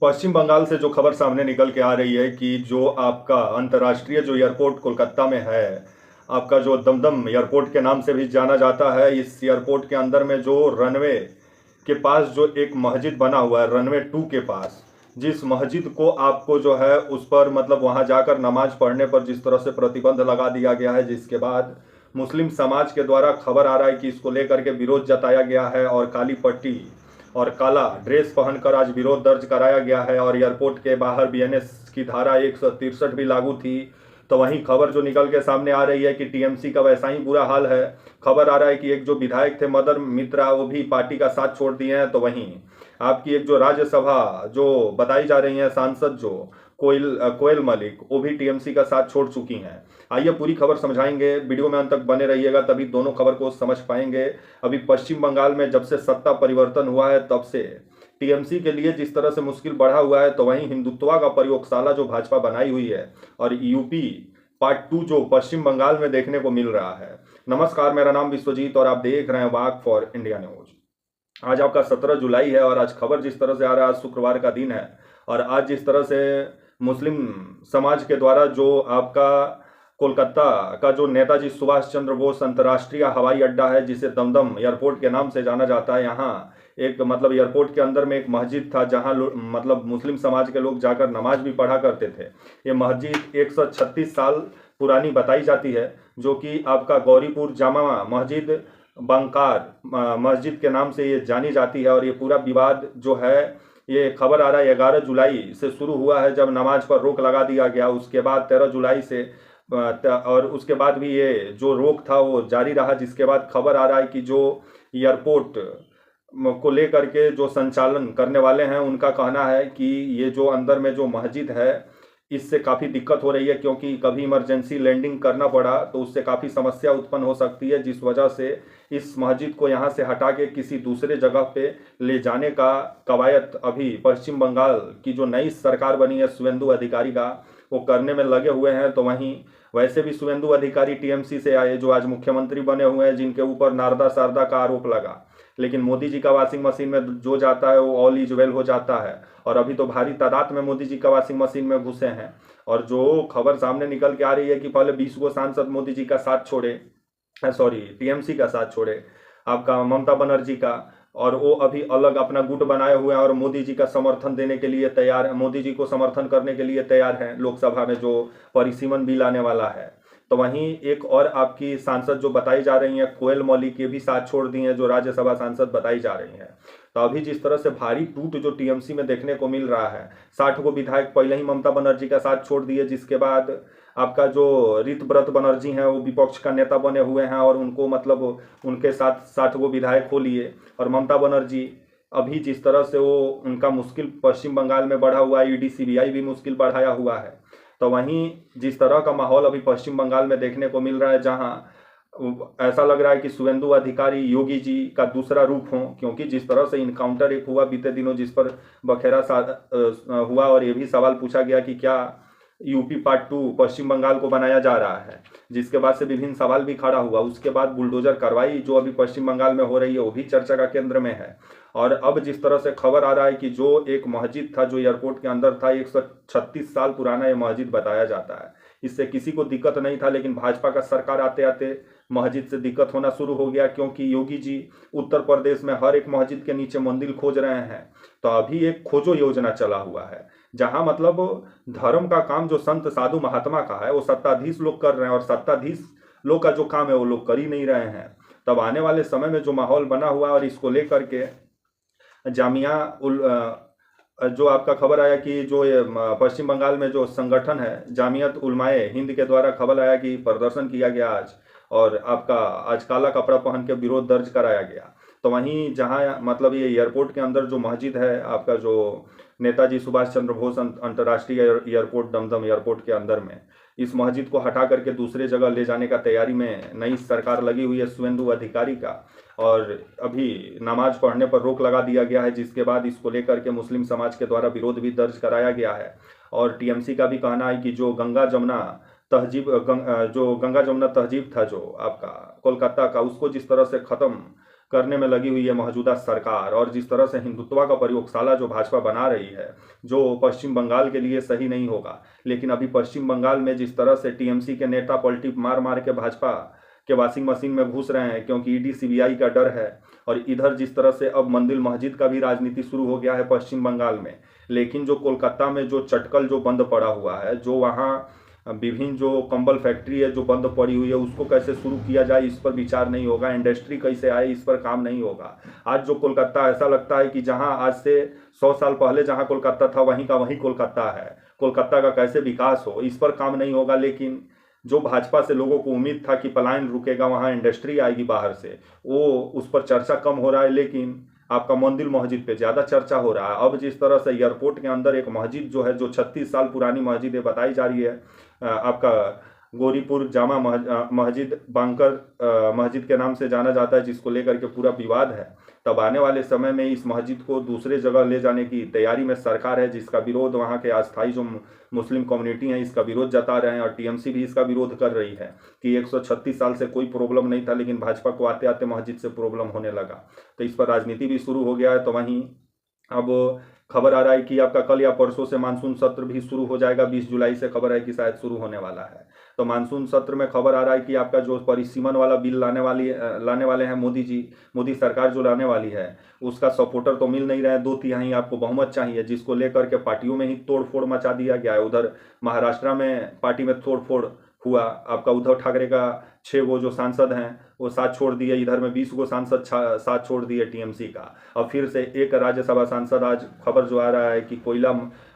पश्चिम बंगाल से जो खबर सामने निकल के आ रही है कि जो आपका अंतर्राष्ट्रीय जो एयरपोर्ट कोलकाता में है, आपका जो दमदम एयरपोर्ट के नाम से भी जाना जाता है, इस एयरपोर्ट के अंदर में जो रनवे के पास जो एक मस्जिद बना हुआ है, रनवे 2 के पास, जिस मस्जिद को आपको जो है उस पर मतलब वहां जाकर नमाज पढ़ने पर जिस तरह से प्रतिबंध लगा दिया गया है, जिसके बाद मुस्लिम समाज के द्वारा खबर आ रहा है कि इसको लेकर के विरोध जताया गया है और काली पट्टी और काला ड्रेस पहनकर आज विरोध दर्ज कराया गया है और एयरपोर्ट के बाहर बीएनएस की धारा 163 भी लागू थी। तो वहीं खबर जो निकल के सामने आ रही है कि टीएमसी का वैसा ही बुरा हाल है। खबर आ रहा है कि एक जो विधायक थे मदर मित्रा, वो भी पार्टी का साथ छोड़ दिए हैं। तो वहीं आपकी एक जो राज्यसभा जो बताई जा रही है सांसद जो कोयल मलिक, वो भी टीएमसी का साथ छोड़ चुकी हैं। आइए पूरी खबर समझाएंगे, वीडियो में अंत तक बने रहिएगा, तभी दोनों खबर को समझ पाएंगे। अभी पश्चिम बंगाल में जब से सत्ता परिवर्तन हुआ है तब से टीएमसी के लिए जिस तरह से मुश्किल बढ़ा हुआ है, तो वहीं हिंदुत्वा का प्रयोगशाला जो भाजपा बनाई हुई है और यूपी पार्ट 2 जो पश्चिम बंगाल में देखने को मिल रहा है। नमस्कार, मेरा नाम विश्वजीत और आप देख रहे हैं वाक फॉर इंडिया न्यूज। आज आपका 17 जुलाई है और आज खबर जिस तरह से आ रहा है, आज शुक्रवार का दिन है और आज जिस तरह से मुस्लिम समाज के द्वारा जो आपका कोलकाता का जो नेताजी सुभाष चंद्र बोस अंतर्राष्ट्रीय हवाई अड्डा है, जिसे दमदम एयरपोर्ट के नाम से जाना जाता है, यहाँ एक मतलब एयरपोर्ट के अंदर में एक मस्जिद था जहाँ मतलब मुस्लिम समाज के लोग जाकर नमाज भी पढ़ा करते थे। ये मस्जिद 136 साल पुरानी बताई जाती है, जो कि आपका गौरीपुर जामा मस्जिद बंकार मस्जिद के नाम से ये जानी जाती है। और ये पूरा विवाद जो है, ये खबर आ रहा है 11 जुलाई से शुरू हुआ है जब नमाज पर रोक लगा दिया गया। उसके बाद 13 जुलाई से और उसके बाद भी ये जो रोक था वो जारी रहा, जिसके बाद खबर आ रहा है कि जो एयरपोर्ट को लेकर के जो संचालन करने वाले हैं उनका कहना है कि ये जो अंदर में जो मस्जिद है इससे काफ़ी दिक्कत हो रही है, क्योंकि कभी इमरजेंसी लैंडिंग करना पड़ा तो उससे काफ़ी समस्या उत्पन्न हो सकती है, जिस वजह से इस मस्जिद को यहाँ से हटा के किसी दूसरे जगह पे ले जाने का कवायद अभी पश्चिम बंगाल की जो नई सरकार बनी है शुवेंदु अधिकारी का, वो करने में लगे हुए हैं। तो वहीं वैसे भी शुवेंदु अधिकारी टीएमसी से आए, जो आज मुख्यमंत्री बने हुए हैं, जिनके ऊपर नारदा शारदा का आरोप लगा, लेकिन मोदी जी का वॉशिंग मशीन में जो जाता है वो ऑल इज वेल हो जाता है। और अभी तो भारी तादाद में मोदी जी का वॉशिंग मशीन में घुसे हैं। और जो खबर सामने निकल के आ रही है कि पहले 20 गो सांसद मोदी जी का साथ छोड़े, सॉरी टीएमसी का साथ छोड़े, आपका ममता बनर्जी का, और वो अभी अलग अपना गुट बनाए हुए हैं और मोदी जी का समर्थन देने के लिए तैयार है, मोदी जी को समर्थन करने के लिए तैयार हैं लोकसभा में जो परिसीमन बिल आने वाला है। तो वहीं एक और आपकी सांसद जो बताई जा रही हैं कोयल मौलिक, ये भी साथ छोड़ दी हैं, जो राज्यसभा सांसद बताई जा रही हैं। तो अभी जिस तरह से भारी टूट जो टीएमसी में देखने को मिल रहा है, 60 को विधायक पहले ही ममता बनर्जी का साथ छोड़ दिए, जिसके बाद आपका जो ऋतव्रत बनर्जी हैं वो विपक्ष का नेता बने हुए हैं और उनको मतलब उनके साथ 60 को विधायक हो लिए। और ममता बनर्जी अभी जिस तरह से वो उनका मुश्किल पश्चिम बंगाल में बढ़ा हुआ है, ईडी सीबीआई भी मुश्किल बढ़ाया हुआ है। तो वहीं जिस तरह का माहौल अभी पश्चिम बंगाल में देखने को मिल रहा है, जहां ऐसा लग रहा है कि शुवेंदु अधिकारी योगी जी का दूसरा रूप हो, क्योंकि जिस तरह से इनकाउंटर एक हुआ बीते दिनों, जिस पर बखेरा हुआ और ये भी सवाल पूछा गया कि क्या यूपी पार्ट 2 पश्चिम बंगाल को बनाया जा रहा है, जिसके बाद से विभिन्न सवाल भी खड़ा हुआ। उसके बाद बुलडोजर कार्रवाई जो अभी पश्चिम बंगाल में हो रही है वो भी चर्चा का केंद्र में है। और अब जिस तरह से खबर आ रहा है कि जो एक मस्जिद था जो एयरपोर्ट के अंदर था, 136 साल पुराना ये मस्जिद बताया जाता है, इससे किसी को दिक्कत नहीं था, लेकिन भाजपा का सरकार आते आते मस्जिद से दिक्कत होना शुरू हो गया, क्योंकि योगी जी उत्तर प्रदेश में हर एक मस्जिद के नीचे मंदिर खोज रहे हैं। तो अभी एक खोजो योजना चला हुआ है, जहां मतलब धर्म का काम जो संत साधु महात्मा का है वो सत्ताधीश लोग कर रहे हैं, और सत्ताधीश लोग का जो काम है वो लोग कर ही नहीं रहे हैं। तब आने वाले समय में जो माहौल बना हुआ है, और इसको लेकर के जामिया उल जो आपका खबर आया कि जो ये पश्चिम बंगाल में जो संगठन है जामियत उलमाए हिंद के द्वारा खबर आया कि प्रदर्शन किया गया आज, और आपका आज काला कपड़ा पहन के विरोध दर्ज कराया गया। तो वहीं जहां मतलब ये एयरपोर्ट के अंदर जो मस्जिद है, आपका जो नेताजी सुभाष चंद्र बोस अंतर्राष्ट्रीय एयरपोर्ट दमदम एयरपोर्ट के अंदर में, इस मस्जिद को हटा करके दूसरे जगह ले जाने का तैयारी में नई सरकार लगी हुई है शुवेंदु अधिकारी का। और अभी नमाज पढ़ने पर रोक लगा दिया गया है, जिसके बाद इसको लेकर के मुस्लिम समाज के द्वारा विरोध भी दर्ज कराया गया है। और टीएमसी का भी कहना है कि जो गंगा जमुना तहजीब था जो आपका कोलकाता का, उसको जिस तरह से ख़त्म करने में लगी हुई है मौजूदा सरकार, और जिस तरह से हिंदुत्व का प्रयोगशाला जो भाजपा बना रही है, जो पश्चिम बंगाल के लिए सही नहीं होगा। लेकिन अभी पश्चिम बंगाल में जिस तरह से टीएमसी के नेता पलटी मार मार के भाजपा के वॉशिंग मशीन में घुस रहे हैं, क्योंकि ईडी सीबीआई का डर है, और इधर जिस तरह से अब मंदिर मस्जिद का भी राजनीति शुरू हो गया है पश्चिम बंगाल में। लेकिन जो कोलकाता में जो चटकल जो बंद पड़ा हुआ है, जो वहाँ विभिन्न जो कंबल फैक्ट्री है जो बंद पड़ी हुई है, उसको कैसे शुरू किया जाए इस पर विचार नहीं होगा, इंडस्ट्री कैसे आए इस पर काम नहीं होगा। आज जो कोलकाता ऐसा लगता है कि जहां आज से 100 साल पहले जहां कोलकाता था वहीं का वहीं कोलकाता है। कोलकाता का कैसे विकास हो इस पर काम नहीं होगा। लेकिन जो भाजपा से लोगों को उम्मीद था कि पलायन रुकेगा, वहाँ इंडस्ट्री आएगी बाहर से, वो उस पर चर्चा कम हो रहा है। लेकिन आपका मंदिर मस्जिद पे ज़्यादा चर्चा हो रहा है। अब जिस तरह से एयरपोर्ट के अंदर एक मस्जिद जो है, जो 36 साल पुरानी मस्जिद है बताई जा रही है, आपका गौरीपुर जामा मस्जिद बांकर मस्जिद के नाम से जाना जाता है, जिसको लेकर के पूरा विवाद है। तब आने वाले समय में इस मस्जिद को दूसरे जगह ले जाने की तैयारी में सरकार है, जिसका विरोध वहाँ के अस्थायी जो मुस्लिम कम्युनिटी हैं इसका विरोध जता रहे हैं, और टीएमसी भी इसका विरोध कर रही है कि 136 साल से कोई प्रॉब्लम नहीं था, लेकिन भाजपा को आते आते मस्जिद से प्रॉब्लम होने लगा। तो इस पर राजनीति भी शुरू हो गया है। तो वहीं अब खबर आ रहा है कि आपका कल या परसों से मानसून सत्र भी शुरू हो जाएगा। 20 जुलाई से खबर है कि शायद शुरू होने वाला है। तो मानसून सत्र में खबर आ रहा है कि आपका जो परिसीमन वाला बिल लाने वाले हैं मोदी जी, मोदी सरकार जो लाने वाली है, उसका सपोर्टर तो मिल नहीं रहे हैं। 2/3 आपको बहुमत चाहिए, जिसको लेकर के पार्टियों में ही तोड़फोड़ मचा दिया गया है। उधर महाराष्ट्र में पार्टी में तोड़फोड़ हुआ। आपका उद्धव ठाकरे का 6 वो जो सांसद हैं वो साथ छोड़ दिए, इधर में 20 गो सांसद साथ छोड़ दिए टीएमसी का। और फिर से एक राज्यसभा सांसद, आज खबर जो आ रहा है कि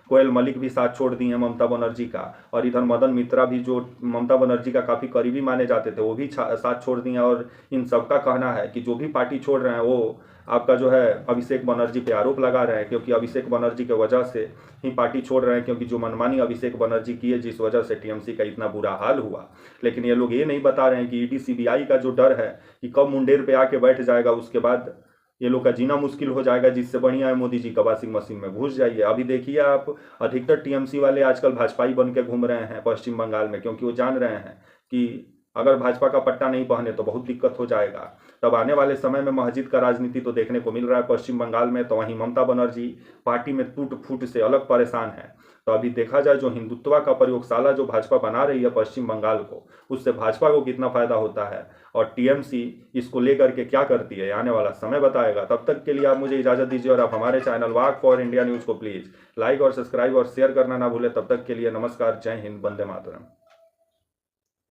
कोयल मलिक भी साथ छोड़ दिए हैं ममता बनर्जी का। और इधर मदन मित्रा भी जो ममता बनर्जी का काफ़ी करीबी माने जाते थे, वो भी साथ छोड़ दिए। और इन सबका कहना है कि जो भी पार्टी छोड़ रहे हैं वो आपका जो है अभिषेक बनर्जी पे आरोप लगा रहे हैं, क्योंकि अभिषेक बनर्जी के वजह से ही पार्टी छोड़ रहे हैं, क्योंकि जो मनमानी अभिषेक बनर्जी की है, जिस वजह से टीएमसी का इतना बुरा हाल हुआ। लेकिन ये लोग ये नहीं बता रहे हैं कि ईडी सीबीआई का जो डर है कि कब मुंडेर पे आके बैठ जाएगा, उसके बाद ये लोग का जीना मुश्किल हो जाएगा। जिससे बढ़िया है मोदी जी का वॉशिंग मशीन में घुस जाइए। अभी देखिए आप, अधिकतर टीएमसी वाले आजकल भाजपाई बन के घूम रहे हैं पश्चिम बंगाल में, क्योंकि वो जान रहे हैं कि अगर भाजपा का पट्टा नहीं पहने तो बहुत दिक्कत हो जाएगा। तब आने वाले समय में मस्जिद का राजनीति तो देखने को मिल रहा है पश्चिम बंगाल में। तो वहीं ममता बनर्जी पार्टी में टूट फूट से अलग परेशान है। तो अभी देखा जाए, जो हिंदुत्व का प्रयोगशाला जो भाजपा बना रही है पश्चिम बंगाल को, उससे भाजपा को कितना फायदा होता है और टीएमसी इसको लेकर के क्या करती है, आने वाला समय बताएगा। तब तक के लिए आप मुझे इजाजत दीजिए, और आप हमारे channel walk for India news को प्लीज़ लाइक और सब्सक्राइब और शेयर करना ना भूलें। तब तक के लिए नमस्कार, जय हिंद, वंदे मातरम।